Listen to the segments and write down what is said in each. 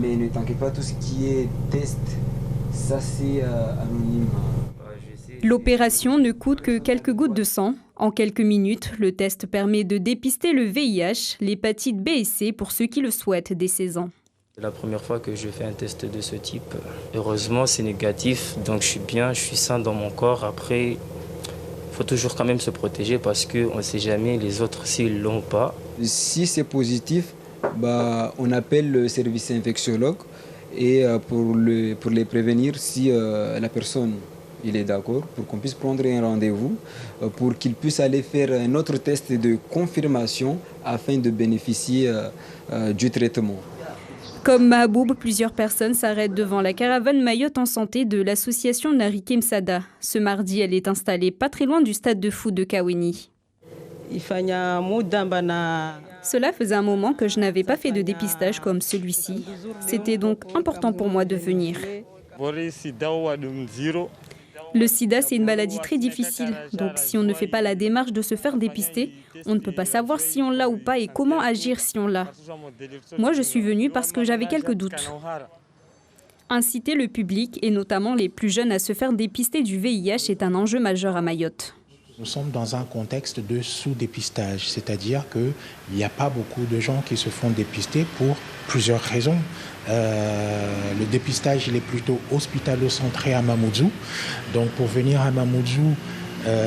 Mais ne t'inquiète pas, tout ce qui est test, ça c'est anonyme. L'opération ne coûte que quelques gouttes de sang. En quelques minutes, le test permet de dépister le VIH, l'hépatite B et C pour ceux qui le souhaitent dès 16 ans. C'est la première fois que je fais un test de ce type. Heureusement, c'est négatif, donc je suis bien, je suis sain dans mon corps. Après, il faut toujours quand même se protéger parce qu'on ne sait jamais les autres s'ils l'ont ou pas. Si c'est positif, on appelle le service infectiologue et pour les prévenir si la personne il est d'accord, pour qu'on puisse prendre un rendez-vous, pour qu'il puisse aller faire un autre test de confirmation afin de bénéficier du traitement. Comme Mahaboub, plusieurs personnes s'arrêtent devant la caravane Mayotte en santé de l'association Narike Msada. Ce mardi, elle est installée pas très loin du stade de foot de Kaweni. Cela faisait un moment que je n'avais pas fait de dépistage comme celui-ci. C'était donc important pour moi de venir. Le sida, c'est une maladie très difficile. Donc si on ne fait pas la démarche de se faire dépister, on ne peut pas savoir si on l'a ou pas et comment agir si on l'a. Moi, je suis venue parce que j'avais quelques doutes. Inciter le public, et notamment les plus jeunes, à se faire dépister du VIH est un enjeu majeur à Mayotte. Nous sommes dans un contexte de sous-dépistage, c'est-à-dire qu'il n'y a pas beaucoup de gens qui se font dépister pour plusieurs raisons. Le dépistage, il est plutôt hospitalo-centré à Mamoudzou. Donc pour venir à Mamoudzou,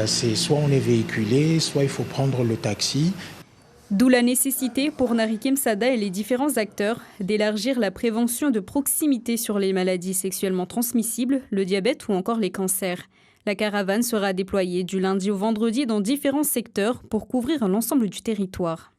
c'est soit on est véhiculé, soit il faut prendre le taxi. D'où la nécessité pour Narike Msada et les différents acteurs d'élargir la prévention de proximité sur les maladies sexuellement transmissibles, le diabète ou encore les cancers. La caravane sera déployée du lundi au vendredi dans différents secteurs pour couvrir l'ensemble du territoire.